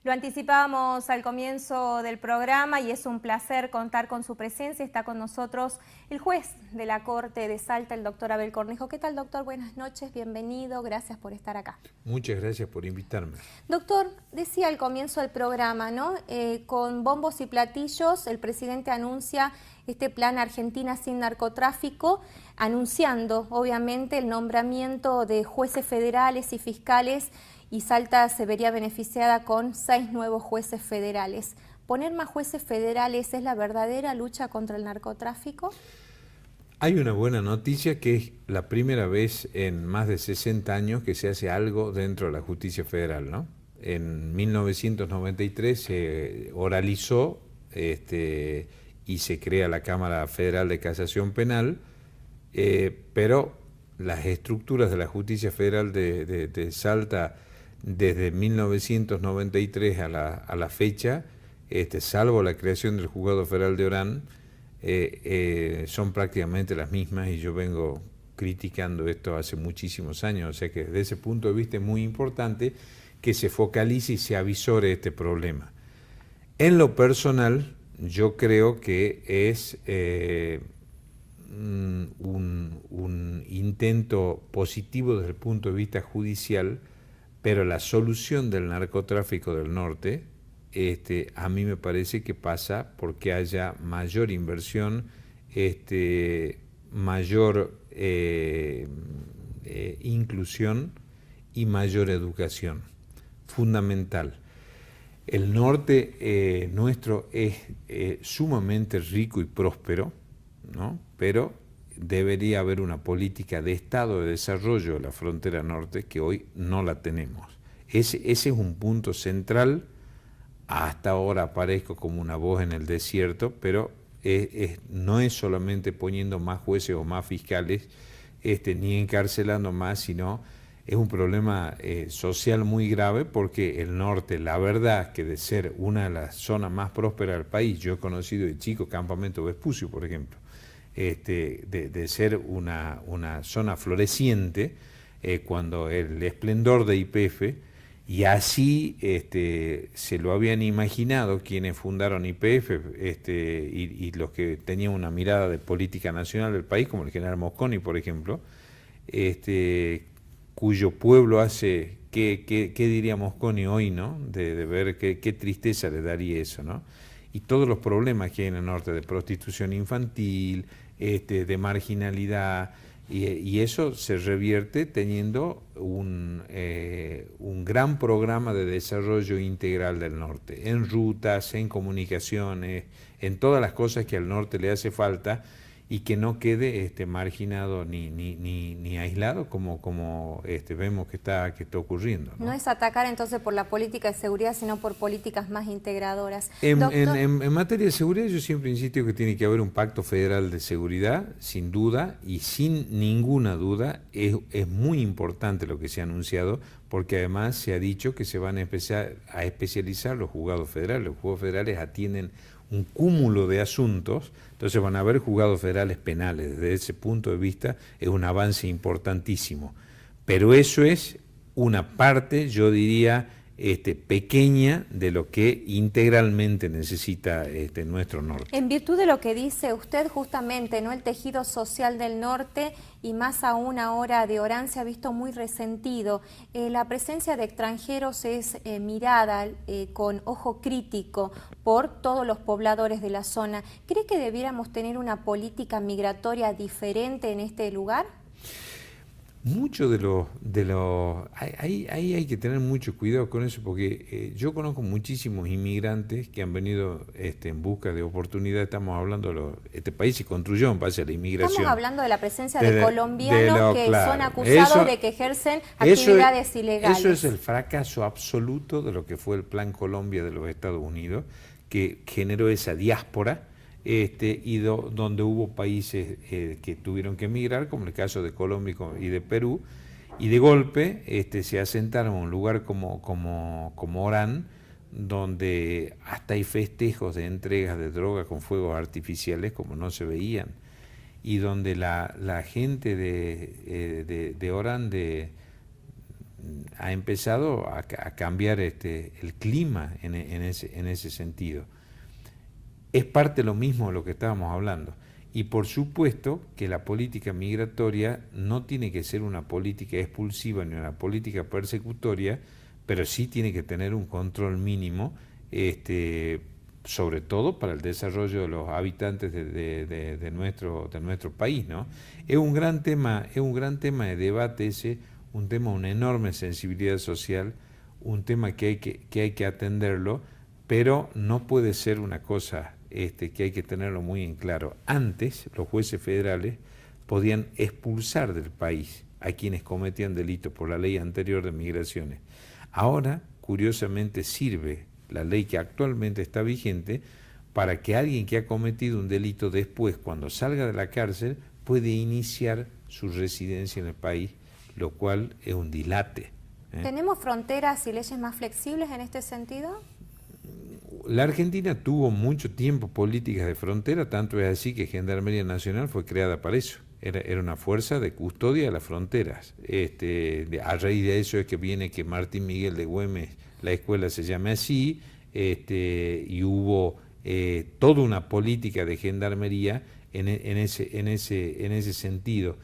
Lo anticipábamos al comienzo del programa y es un placer contar con su presencia. Está con nosotros el juez de la Corte de Salta, el doctor Abel Cornejo. ¿Qué tal, doctor? Buenas noches, bienvenido, gracias por estar acá. Muchas gracias por invitarme. Doctor, decía al comienzo del programa, ¿no? Con bombos y platillos, el presidente anuncia este plan Argentina sin narcotráfico, anunciando, obviamente, el nombramiento de jueces federales y fiscales, y Salta se vería beneficiada con 6 nuevos jueces federales. ¿Poner más jueces federales es la verdadera lucha contra el narcotráfico? Hay una buena noticia, que es la primera vez en más de 60 años que se hace algo dentro de la justicia federal, ¿no? En 1993 se oralizó y se crea la Cámara Federal de Casación Penal, pero las estructuras de la justicia federal de Salta desde 1993 a la fecha, salvo la creación del Juzgado Federal de Orán, son prácticamente las mismas, y yo vengo criticando esto hace muchísimos años. O sea que desde ese punto de vista es muy importante que se focalice y se avisore este problema. En lo personal, yo creo que es un intento positivo desde el punto de vista judicial, pero la solución del narcotráfico del norte, a mí me parece que pasa porque haya mayor inversión, mayor inclusión y mayor educación. Fundamental. El norte nuestro es sumamente rico y próspero, ¿no? Pero debería haber una política de Estado de desarrollo de la frontera norte que hoy no la tenemos. Ese es un punto central. Hasta ahora aparezco como una voz en el desierto, pero no es solamente poniendo más jueces o más fiscales, ni encarcelando más, sino es un problema social muy grave, porque el norte, la verdad, que de ser una de las zonas más prósperas del país, yo he conocido de chico Campamento Vespucio, por ejemplo, de ser una zona floreciente, cuando el esplendor de YPF, y así se lo habían imaginado quienes fundaron YPF, y los que tenían una mirada de política nacional del país, como el general Mosconi, por ejemplo, cuyo pueblo hace, ¿qué diría Mosconi hoy, ¿no? De ver qué tristeza le daría eso, ¿no? Y todos los problemas que hay en el norte, de prostitución infantil, de marginalidad, y eso se revierte teniendo un gran programa de desarrollo integral del norte, en rutas, en comunicaciones, en todas las cosas que al norte le hace falta, y que no quede marginado ni aislado como vemos que está ocurriendo, ¿no? No es atacar entonces por la política de seguridad, sino por políticas más integradoras. En materia de seguridad, yo siempre insisto que tiene que haber un pacto federal de seguridad, sin duda, y sin ninguna duda es muy importante lo que se ha anunciado, porque además se ha dicho que se van a empezar a especializar los juzgados federales. Los juzgados federales atienden un cúmulo de asuntos, entonces van a haber juzgados federales penales. Desde ese punto de vista es un avance importantísimo, pero eso es una parte, yo diría, pequeña de lo que integralmente necesita nuestro norte. En virtud de lo que dice usted, justamente, ¿no? El tejido social del norte, y más aún ahora de Orán, se ha visto muy resentido. La presencia de extranjeros es mirada con ojo crítico por todos los pobladores de la zona. ¿Cree que debiéramos tener una política migratoria diferente en este lugar? Mucho ahí hay que tener mucho cuidado con eso, porque yo conozco muchísimos inmigrantes que han venido en busca de oportunidad. Estamos hablando este país se construyó en base a la inmigración. Estamos hablando de la presencia de colombianos que son acusados de que ejercen actividades ilegales. Eso es el fracaso absoluto de lo que fue el Plan Colombia de los Estados Unidos, que generó esa diáspora, donde hubo países que tuvieron que emigrar, como el caso de Colombia y de Perú, y de golpe se asentaron en un lugar como Orán, donde hasta hay festejos de entregas de droga con fuegos artificiales como no se veían, y donde la gente de Orán, ha empezado a cambiar el clima en ese sentido. Es parte de lo mismo de lo que estábamos hablando. Y por supuesto que la política migratoria no tiene que ser una política expulsiva ni una política persecutoria, pero sí tiene que tener un control mínimo, sobre todo para el desarrollo de los habitantes de nuestro país, ¿no? Es un gran tema de debate ese, un tema de una enorme sensibilidad social, un tema que hay que atenderlo, pero no puede ser una cosa que hay que tenerlo muy en claro. Antes los jueces federales podían expulsar del país a quienes cometían delitos por la ley anterior de migraciones. Ahora, curiosamente, sirve la ley que actualmente está vigente para que alguien que ha cometido un delito después, cuando salga de la cárcel, puede iniciar su residencia en el país, lo cual es un dilate. ¿Tenemos fronteras y leyes más flexibles en este sentido? La Argentina tuvo mucho tiempo políticas de frontera, tanto es así que Gendarmería Nacional fue creada para eso. Era una fuerza de custodia de las fronteras. A raíz de eso es que viene que Martín Miguel de Güemes, la escuela se llame así, y hubo toda una política de gendarmería en ese sentido.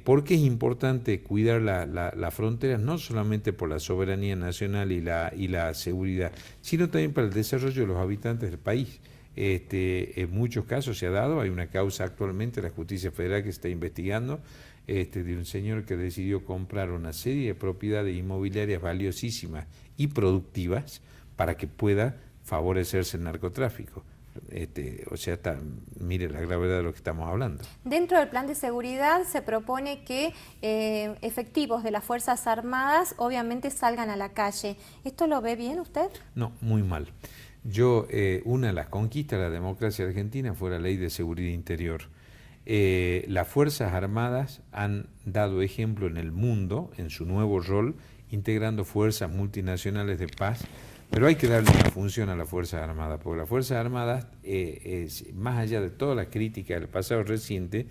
¿Por qué es importante cuidar las fronteras? No solamente por la soberanía nacional y la seguridad, sino también para el desarrollo de los habitantes del país. En muchos casos se ha dado, hay una causa actualmente de la Justicia Federal que se está investigando, de un señor que decidió comprar una serie de propiedades inmobiliarias valiosísimas y productivas para que pueda favorecerse el narcotráfico. Mire la gravedad de lo que estamos hablando. Dentro del plan de seguridad se propone que efectivos de las Fuerzas Armadas obviamente salgan a la calle. ¿Esto lo ve bien usted? No, muy mal. Una de las conquistas de la democracia argentina fue la Ley de Seguridad Interior. Las Fuerzas Armadas han dado ejemplo en el mundo, en su nuevo rol, integrando fuerzas multinacionales de paz, pero hay que darle una función a las Fuerzas Armadas, porque las Fuerzas Armadas, más allá de toda la crítica del pasado reciente,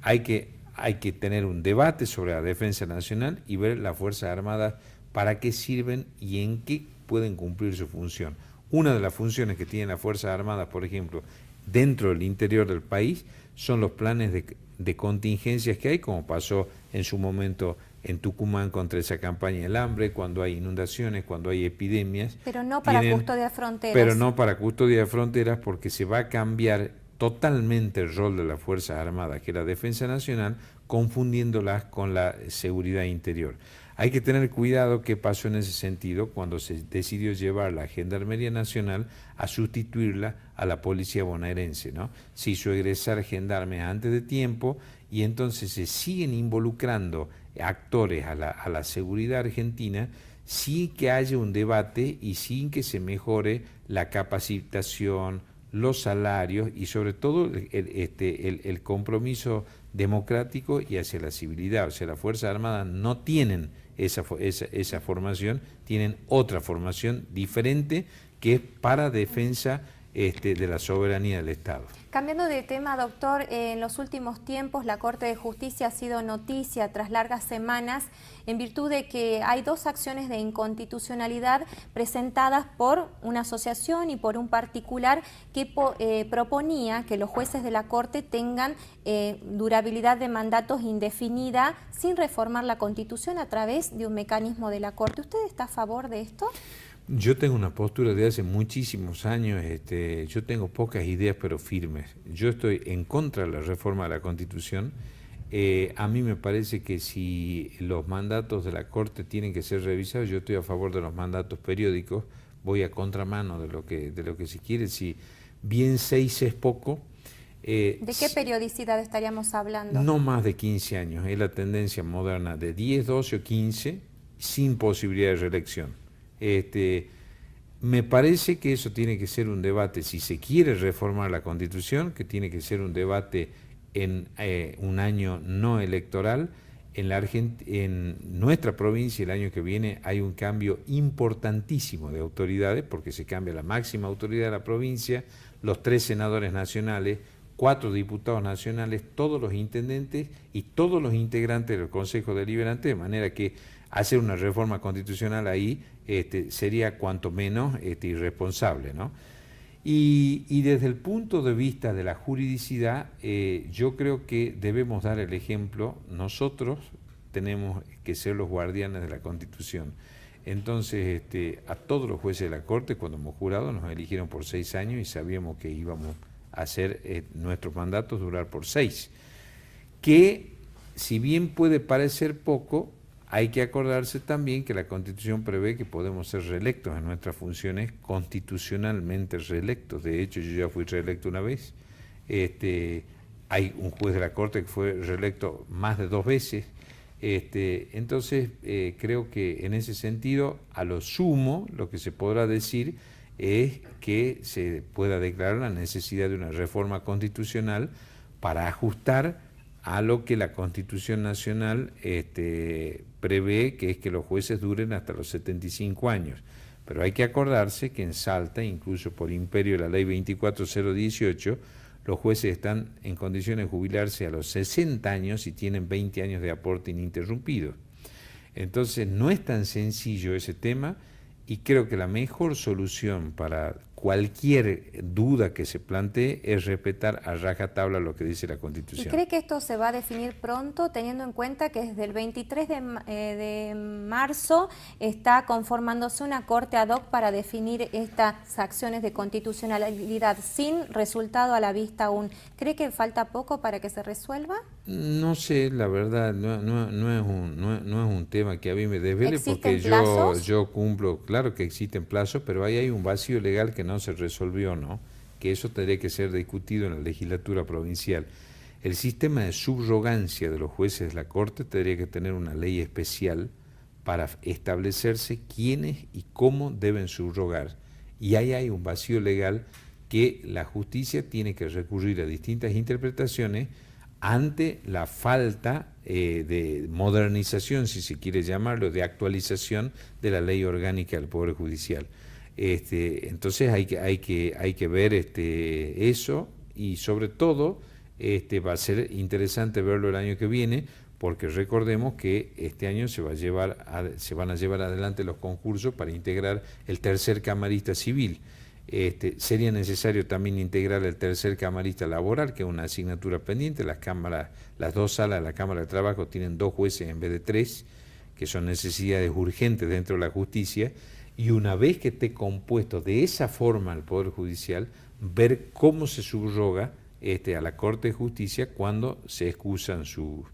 hay que tener un debate sobre la defensa nacional y ver las Fuerzas Armadas para qué sirven y en qué pueden cumplir su función. Una de las funciones que tienen las Fuerzas Armadas, por ejemplo, dentro del interior del país, son los planes de contingencias que hay, como pasó en su momento en Tucumán contra esa campaña del hambre, cuando hay inundaciones, cuando hay epidemias. Pero no para custodia de fronteras. Pero no para custodia de fronteras, porque se va a cambiar totalmente el rol de las Fuerzas Armadas, que es la defensa nacional, confundiéndolas con la seguridad interior. Hay que tener cuidado qué pasó en ese sentido cuando se decidió llevar la Gendarmería Nacional a sustituirla a la policía bonaerense, ¿no? Se hizo egresar gendarmes antes de tiempo y entonces se siguen involucrando actores a la seguridad argentina sin que haya un debate y sin que se mejore la capacitación, los salarios y sobre todo el compromiso democrático y hacia la civilidad. O sea, las Fuerzas Armadas no tienen esa formación, tienen otra formación diferente que es para defensa de la soberanía del Estado. Cambiando de tema, doctor, en los últimos tiempos la Corte de Justicia ha sido noticia tras largas semanas en virtud de que hay dos acciones de inconstitucionalidad presentadas por una asociación y por un particular que proponía que los jueces de la Corte tengan durabilidad de mandatos indefinida sin reformar la Constitución a través de un mecanismo de la Corte. ¿Usted está a favor de esto? Yo tengo una postura de hace muchísimos años, yo tengo pocas ideas pero firmes. Yo estoy en contra de la reforma de la Constitución. A mí me parece que si los mandatos de la Corte tienen que ser revisados, yo estoy a favor de los mandatos periódicos, voy a contramano de lo que se quiere. Si bien 6 es poco... ¿De qué periodicidad estaríamos hablando? No más de 15 años, es la tendencia moderna de 10, 12 o 15 sin posibilidad de reelección. Me parece que eso tiene que ser un debate, si se quiere reformar la Constitución, que tiene que ser un debate en un año no electoral. En nuestra provincia el año que viene hay un cambio importantísimo de autoridades, porque se cambia la máxima autoridad de la provincia, los 3 senadores nacionales, 4 diputados nacionales, todos los intendentes y todos los integrantes del Consejo Deliberante, de manera que hacer una reforma constitucional ahí sería cuanto menos irresponsable, ¿no? Y desde el punto de vista de la juridicidad, yo creo que debemos dar el ejemplo. Nosotros tenemos que ser los guardianes de la Constitución. Entonces, a todos los jueces de la Corte, cuando hemos jurado, nos eligieron por 6 años y sabíamos que íbamos a hacer nuestros mandatos durar por 6. Que, si bien puede parecer poco, hay que acordarse también que la Constitución prevé que podemos ser reelectos en nuestras funciones, constitucionalmente reelectos. De hecho, yo ya fui reelecto una vez. Hay un juez de la Corte que fue reelecto más de 2 veces. Entonces, creo que en ese sentido, a lo sumo, lo que se podrá decir es que se pueda declarar la necesidad de una reforma constitucional para ajustar a lo que la Constitución Nacional prevé, que es que los jueces duren hasta los 75 años. Pero hay que acordarse que en Salta, incluso por imperio de la ley 24018, los jueces están en condiciones de jubilarse a los 60 años y tienen 20 años de aporte ininterrumpido. Entonces no es tan sencillo ese tema, y creo que la mejor solución para cualquier duda que se plantee es respetar a rajatabla lo que dice la Constitución. ¿Y cree que esto se va a definir pronto, teniendo en cuenta que desde el 23 de marzo está conformándose una corte ad hoc para definir estas acciones de constitucionalidad sin resultado a la vista aún? ¿Cree que falta poco para que se resuelva? No sé, la verdad, no es un tema que a mí me desvele, porque yo cumplo, claro que existen plazos, pero ahí hay un vacío legal que no se resolvió, ¿no? Que eso tendría que ser discutido en la legislatura provincial. El sistema de subrogancia de los jueces de la Corte tendría que tener una ley especial para establecerse quiénes y cómo deben subrogar. Y ahí hay un vacío legal que la justicia tiene que recurrir a distintas interpretaciones ante la falta de modernización, si se quiere llamarlo, de actualización de la ley orgánica del Poder Judicial. Entonces hay que ver eso, y sobre todo va a ser interesante verlo el año que viene, porque recordemos que este año se van a llevar adelante los concursos para integrar el tercer camarista civil. Sería necesario también integrar el tercer camarista laboral, que es una asignatura pendiente. Las 2 salas de la Cámara de Trabajo tienen 2 jueces en vez de 3, que son necesidades urgentes dentro de la justicia, y una vez que esté compuesto de esa forma el Poder Judicial, ver cómo se subroga a la Corte de Justicia cuando se excusan sus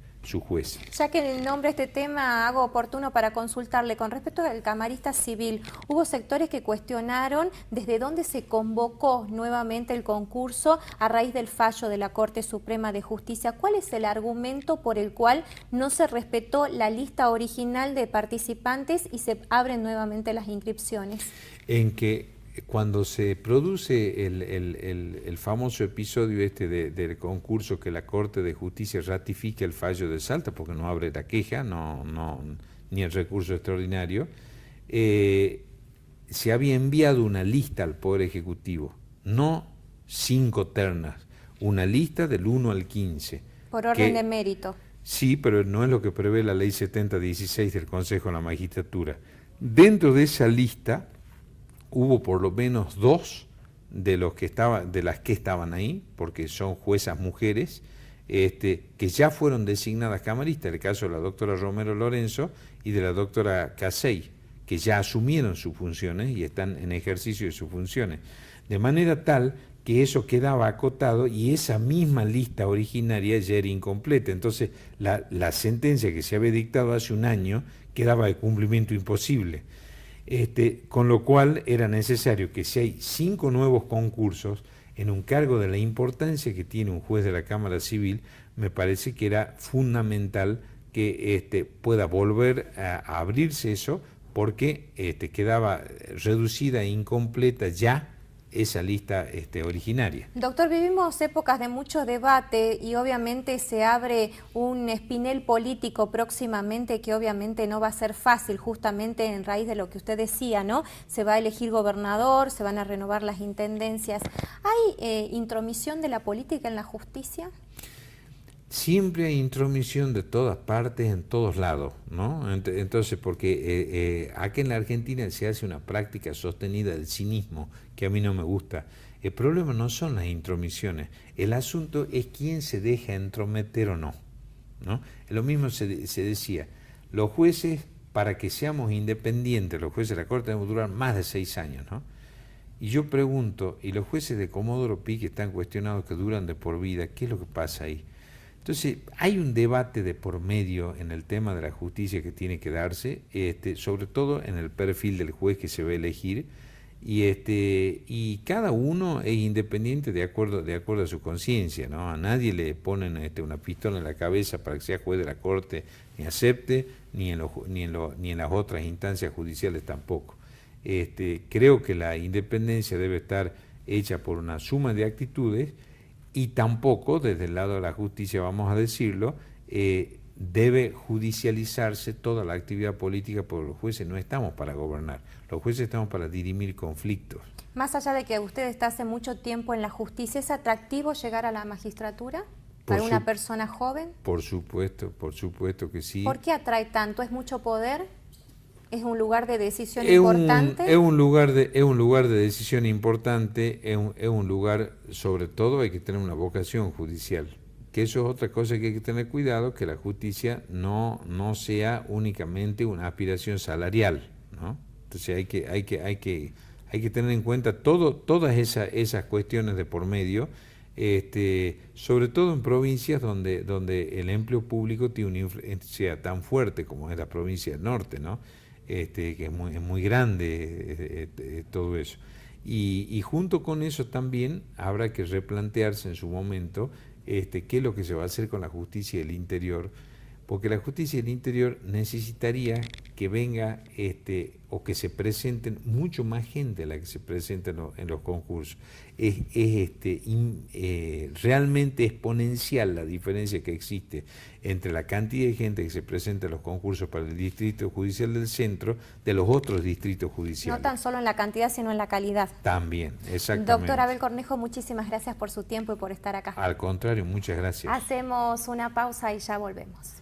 jueces. Ya que nombra este tema, hago oportuno para consultarle con respecto al camarista civil. Hubo sectores que cuestionaron desde dónde se convocó nuevamente el concurso a raíz del fallo de la Corte Suprema de Justicia. ¿Cuál es el argumento por el cual no se respetó la lista original de participantes y se abren nuevamente las inscripciones? En que cuando se produce el famoso episodio del concurso, que la Corte de Justicia ratifica el fallo de Salta, porque no abre la queja, ni el recurso extraordinario, se había enviado una lista al Poder Ejecutivo, no 5 ternas, una lista del 1 al 15. Por orden de mérito. Sí, pero no es lo que prevé la Ley 7016 del Consejo de la Magistratura. Dentro de esa lista hubo por lo menos 2 de las que estaban ahí, porque son juezas mujeres, que ya fueron designadas camaristas, el caso de la doctora Romero Lorenzo y de la doctora Casey, que ya asumieron sus funciones y están en ejercicio de sus funciones. De manera tal que eso quedaba acotado, y esa misma lista originaria ya era incompleta. Entonces la sentencia que se había dictado hace un año quedaba de cumplimiento imposible. Con lo cual era necesario que, si hay 5 nuevos concursos en un cargo de la importancia que tiene un juez de la Cámara Civil, me parece que era fundamental que pueda volver a abrirse eso, porque quedaba reducida e incompleta ya esa lista originaria. Doctor, vivimos épocas de mucho debate y obviamente se abre un espinel político próximamente que obviamente no va a ser fácil, justamente en raíz de lo que usted decía, ¿no? Se va a elegir gobernador, se van a renovar las intendencias. ¿Hay intromisión de la política en la justicia? Siempre hay intromisión de todas partes, en todos lados, ¿no? Entonces, porque aquí en la Argentina se hace una práctica sostenida del cinismo, que a mí no me gusta. El problema no son las intromisiones, el asunto es quién se deja entrometer o no, ¿no? Lo mismo se decía, los jueces, para que seamos independientes, los jueces de la Corte deben durar más de 6 años, ¿no? Y yo pregunto, ¿y los jueces de Comodoro Pi que están cuestionados que duran de por vida, qué es lo que pasa ahí? Entonces, hay un debate de por medio en el tema de la justicia que tiene que darse, sobre todo en el perfil del juez que se va a elegir, y cada uno es independiente de acuerdo a su conciencia, ¿no? A nadie le ponen una pistola en la cabeza para que sea juez de la Corte, ni acepte, ni en las otras instancias judiciales tampoco. Creo que la independencia debe estar hecha por una suma de actitudes, y tampoco, desde el lado de la justicia, vamos a decirlo, debe judicializarse toda la actividad política, porque los jueces no estamos para gobernar, los jueces estamos para dirimir conflictos. Más allá de que usted está hace mucho tiempo en la justicia, ¿es atractivo llegar a la magistratura para una persona joven? Por supuesto que sí. ¿Por qué atrae tanto? ¿Es mucho poder? ¿Es un lugar de decisión importante? Es un lugar de decisión importante, es un lugar, sobre todo hay que tener una vocación judicial, que eso es otra cosa que hay que tener cuidado, que la justicia no sea únicamente una aspiración salarial, ¿no? Entonces hay que tener en cuenta todas esas cuestiones de por medio, sobre todo en provincias donde el empleo público tiene una influencia tan fuerte como es la provincia del norte, ¿no? Que es muy grande todo eso. Y junto con eso también habrá que replantearse en su momento qué es lo que se va a hacer con la justicia del interior, porque la justicia del interior necesitaría que venga o que se presenten mucho más gente a la que se presenta en los concursos. Es realmente exponencial la diferencia que existe entre la cantidad de gente que se presenta en los concursos para el Distrito Judicial del Centro de los otros distritos judiciales. No tan solo en la cantidad, sino en la calidad. También, exactamente. Doctor Abel Cornejo, muchísimas gracias por su tiempo y por estar acá. Al contrario, muchas gracias. Hacemos una pausa y ya volvemos.